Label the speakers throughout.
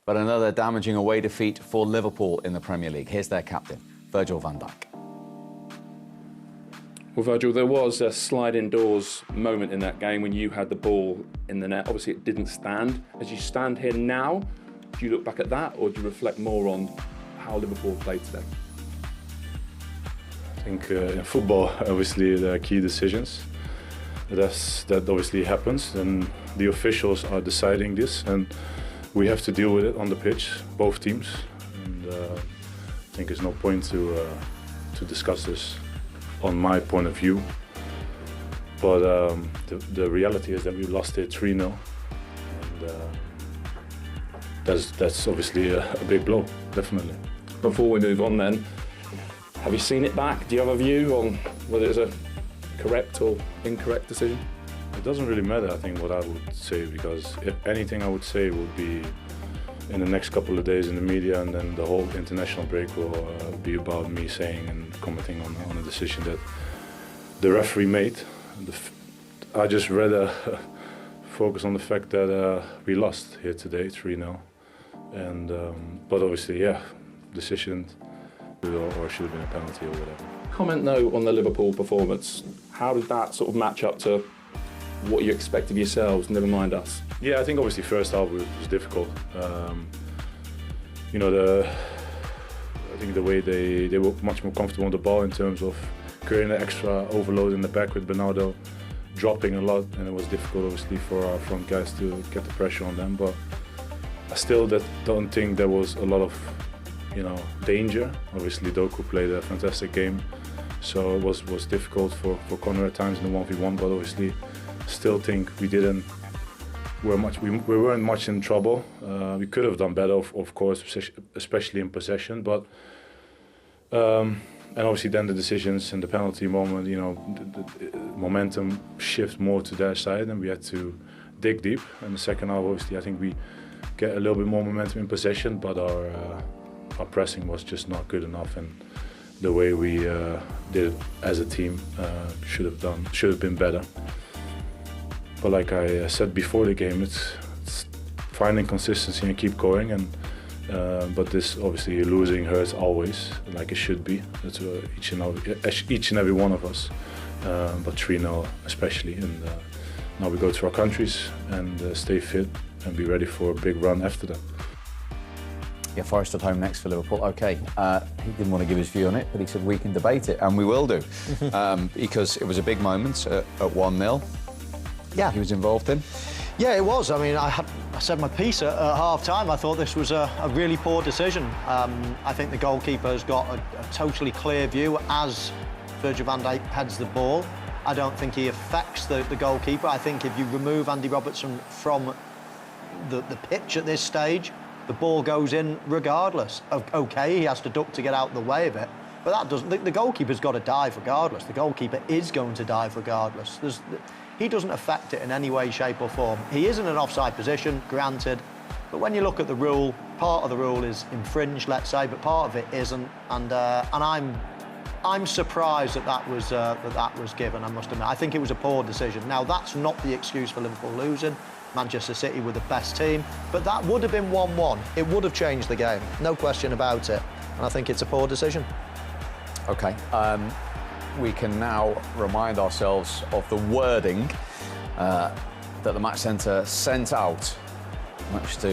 Speaker 1: but another damaging away defeat for Liverpool in the Premier League. Here's their captain, Virgil van Dijk.
Speaker 2: Well, Virgil, there was a sliding doors moment in that game when you had the ball in the net. Obviously, it didn't stand. As you stand here now, do you look back at that, or do you reflect more on how Liverpool played today?
Speaker 3: I think in football, obviously, there are key decisions. That obviously happens, and the officials are deciding this, and we have to deal with it on the pitch, both teams. And I think there's no point to discuss this on my point of view. But the reality is that we lost it 3-0, and that's obviously a big blow, definitely.
Speaker 2: Before we move on then, have you seen it back? Do you have a view on whether it's a correct or incorrect decision?
Speaker 3: It doesn't really matter, I think, what I would say, because if anything I would say would be in the next couple of days in the media, and then the whole international break will be about me saying and commenting on a decision that the referee made. I just rather focus on the fact that we lost here today, 3-0. And but obviously, yeah, decision or should have been a penalty or whatever.
Speaker 2: Comment though on the Liverpool performance. How did that sort of match up to what you expect of yourselves, never mind us?
Speaker 3: Yeah, I think obviously first half was difficult. You know, I think the way they were much more comfortable on the ball in terms of creating an extra overload in the back with Bernardo dropping a lot, and it was difficult obviously for our front guys to get the pressure on them. But I still don't think there was a lot of, you know, danger. Obviously Doku played a fantastic game, so it was difficult for Connor at times in the 1v1, but obviously still think we weren't much in trouble. We could have done better, of course, especially in possession, but and obviously then the decisions and the penalty moment, you know, the momentum shift more to their side, and we had to dig deep. In the second half, obviously, I think we get a little bit more momentum in possession, but our pressing was just not good enough, and the way we did it as a team should have been better. But like I said before the game, it's finding consistency and keep going. And but this obviously losing hurts always, like it should be. That's each and every one of us. But 3-0 especially. And now we go to our countries and stay fit and be ready for a big run after that.
Speaker 1: Yeah, Forest at home next for Liverpool. OK, he didn't want to give his view on it, but he said we can debate it, and we will do. Because it was a big moment at 1-0.
Speaker 4: Yeah,
Speaker 1: he was involved in.
Speaker 4: Yeah, it was. I mean, I said my piece at half-time. I thought this was a really poor decision. I think the goalkeeper has got a totally clear view as Virgil van Dijk heads the ball. I don't think he affects the goalkeeper. I think if you remove Andy Robertson from the pitch at this stage, the ball goes in regardless. OK, he has to duck to get out of the way of it, but that doesn't. The goalkeeper's got to dive regardless. The goalkeeper is going to dive regardless. He doesn't affect it in any way, shape or form. He is in an offside position, granted, but when you look at the rule, part of the rule is infringed, let's say, but part of it isn't. And I'm surprised that was given, I must admit. I think it was a poor decision. Now, that's not the excuse for Liverpool losing. Manchester City were the best team, but that would have been 1-1. It would have changed the game, no question about it. And I think it's a poor decision.
Speaker 1: OK. We can now remind ourselves of the wording that the Match Centre sent out, much to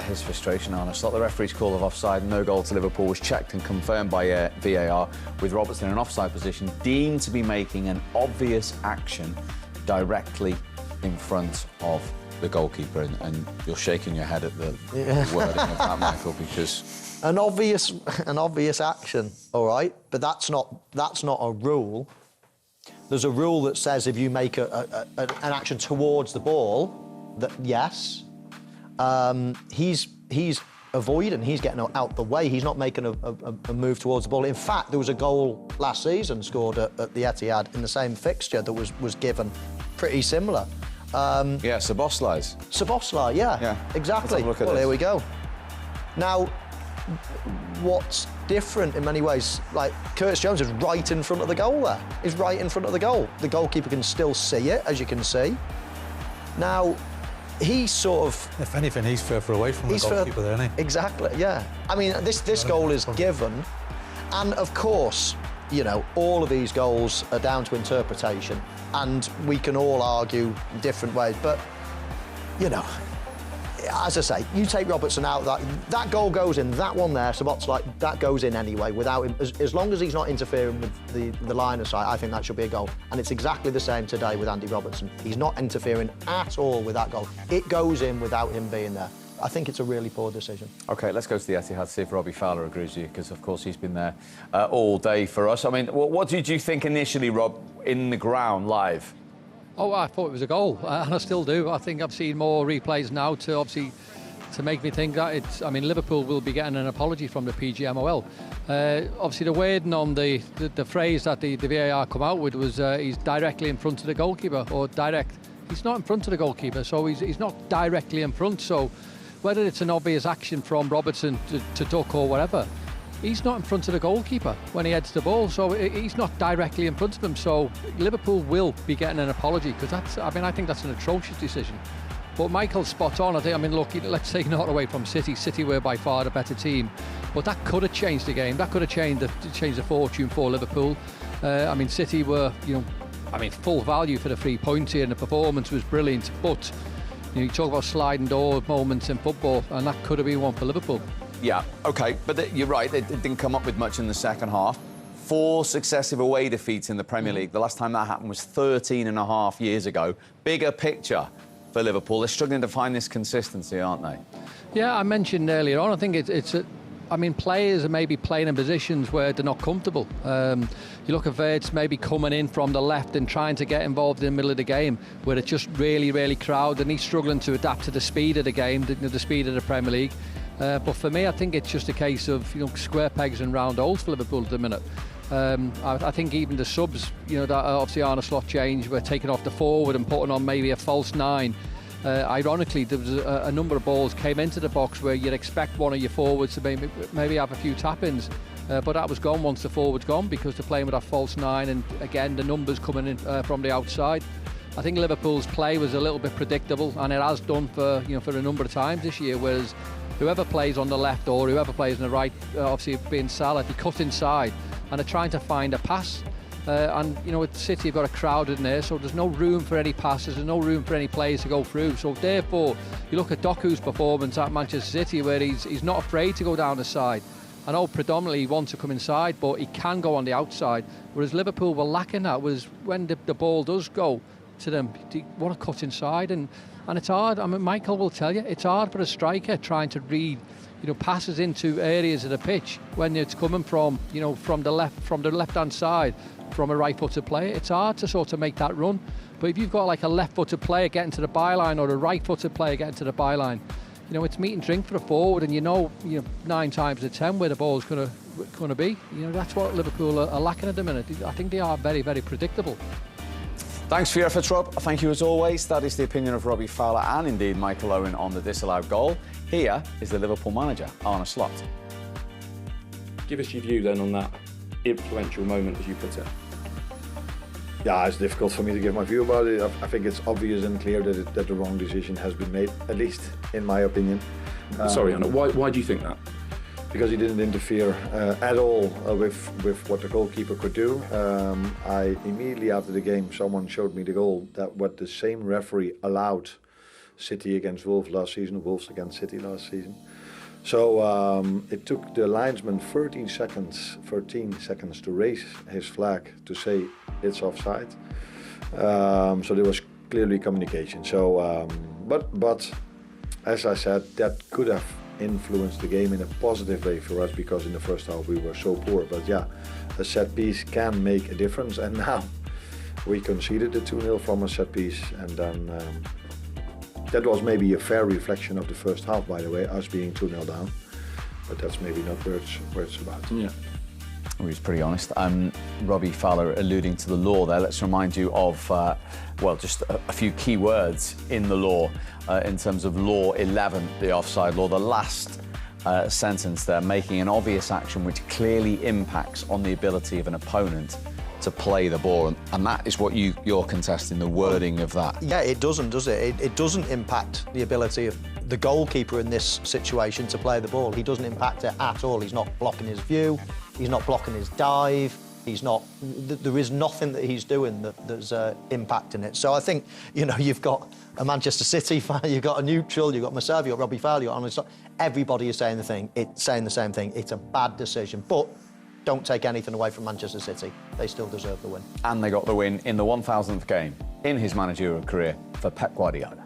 Speaker 1: his frustration, Arne Slot. The referee's call of offside, no goal to Liverpool, was checked and confirmed by VAR, with Robertson in an offside position deemed to be making an obvious action directly in front of the goalkeeper. And you're shaking your head at the wording of that, Michael, because...
Speaker 4: An obvious action, all right, but that's not a rule. There's a rule that says if you make an action towards the ball, that yes, he's avoiding, he's getting out the way. He's not making a move towards the ball. In fact, there was a goal last season scored at the Etihad in the same fixture that was given, pretty similar.
Speaker 1: Yeah, Szoboszlai's.
Speaker 4: Szoboszlai, yeah, exactly.
Speaker 1: Let's have a look at
Speaker 4: well,
Speaker 1: this.
Speaker 4: here we go. Now, what's different in many ways, like Curtis Jones is right in front of the goal there. He's right in front of the goal. The goalkeeper can still see it, as you can see. Now, he's sort of...
Speaker 5: If anything, he's further away from the goalkeeper there, isn't he?
Speaker 4: Exactly, yeah. I mean, this goal is given, and of course, you know, all of these goals are down to interpretation, and we can all argue different ways, but, you know, as I say, you take Robertson out, that goal goes in, that one there, Szoboszlai, that goes in anyway, without him, as long as he's not interfering with the line of sight, I think that should be a goal. And it's exactly the same today with Andy Robertson. He's not interfering at all with that goal. It goes in without him being there. I think it's a really poor decision.
Speaker 1: OK, let's go to the Etihad, see if Robbie Fowler agrees with you, because, of course, he's been there all day for us. I mean, what did you think initially, Rob, in the ground, live?
Speaker 6: Oh, I thought it was a goal, and I still do. I think I've seen more replays now to make me think that it's... I mean, Liverpool will be getting an apology from the PGMOL. Obviously, the wording on the phrase that the VAR come out with was he's directly in front of the goalkeeper, or direct. He's not in front of the goalkeeper, so he's not directly in front. So whether it's an obvious action from Robertson to duck or whatever, he's not in front of the goalkeeper when he heads the ball, so he's not directly in front of him. So Liverpool will be getting an apology, because I think that's an atrocious decision. But Michael's spot on. I mean, look, let's take not away from City. City were by far the better team, but that could have changed the game. That could have changed the fortune for Liverpool. I mean, City were, full value for the 3 points here, and the performance was brilliant. But you talk about sliding door moments in football, and that could have been one for Liverpool.
Speaker 1: Yeah, OK, but you're right, they didn't come up with much in the second half. 4 successive away defeats in the Premier League. The last time that happened was 13.5 years ago. Bigger picture for Liverpool. They're struggling to find this consistency, aren't they?
Speaker 6: Yeah, I mentioned earlier on, I think players are maybe playing in positions where they're not comfortable. You look at Wirtz maybe coming in from the left and trying to get involved in the middle of the game, where it's just really, really crowded, and he's struggling to adapt to the speed of the game, the speed of the Premier League. But for me, I think it's just a case of square pegs and round holes for Liverpool at the minute. I think even the subs, that obviously Arne Slot change, were taking off the forward and putting on maybe a false 9. Ironically, there was a number of balls came into the box where you'd expect one of your forwards to maybe have a few tap-ins, but that was gone once the forward's gone, because they're playing with a false 9, and again the numbers coming in from the outside. I think Liverpool's play was a little bit predictable, and it has done for a number of times this year, whereas whoever plays on the left or whoever plays on the right, obviously being Salah, he cut inside and are trying to find a pass. With City, you've got a crowd in there, so there's no room for any passes, there's no room for any players to go through. So therefore, you look at Doku's performance at Manchester City, where he's not afraid to go down the side. I know predominantly he wants to come inside, but he can go on the outside. Whereas Liverpool were lacking that, was when the ball does go to them, they want to cut inside, and it's hard. I mean, Michael will tell you, it's hard for a striker trying to read passes into areas of the pitch when it's coming from the left-hand side, from a right-footed player. It's hard to sort of make that run. But if you've got like a left-footed player getting to the byline, or a right-footed player getting to the byline, it's meat and drink for a forward, and 9 times out of 10 where the ball's going to be. That's what Liverpool are lacking at the minute. I think they are very, very predictable.
Speaker 1: Thanks for your efforts, Rob. Thank you as always. That is the opinion of Robbie Fowler and indeed Michael Owen on the disallowed goal. Here is the Liverpool manager, Arne Slot.
Speaker 2: Give us your view then on that influential moment, as you put it.
Speaker 7: Yeah, it's difficult for me to give my view about it. I think it's obvious and clear that the wrong decision has been made, at least in my opinion.
Speaker 2: Sorry, Arne, why do you think that?
Speaker 7: Because he didn't interfere at all with what the goalkeeper could do. I immediately after the game, someone showed me the goal that what the same referee allowed City against Wolves last season, Wolves against City last season. So it took the linesman 13 seconds to raise his flag to say it's offside. So there was clearly communication. So, but as I said, that could have influenced the game in a positive way for us, because in the first half we were so poor. But yeah, a set piece can make a difference, and now we conceded the 2-0 from a set piece, and then that was maybe a fair reflection of the first half, by the way, us being 2-0 down, but that's maybe not where it's about.
Speaker 2: Yeah.
Speaker 1: He was pretty honest. Robbie Fowler alluding to the law there. Let's remind you of, just a few key words in the law in terms of Law 11, the offside law. The last sentence there, making an obvious action which clearly impacts on the ability of an opponent to to play the ball, and that is what you're contesting, the wording of that.
Speaker 4: Yeah, it doesn't, does it? It doesn't impact the ability of the goalkeeper in this situation to play the ball. He doesn't impact it at all. He's not blocking his view, he's not blocking his dive, he's not... There is nothing that he's doing that's impacting it. So I think, you know, you've got a Manchester City fan, you've got a neutral, you've got myself, you've got Robbie Fowler, you've got... Everybody is saying the same thing. It's a bad decision, but don't take anything away from Manchester City. They still deserve the win.
Speaker 1: And they got the win in the 1000th game in his managerial career for Pep Guardiola.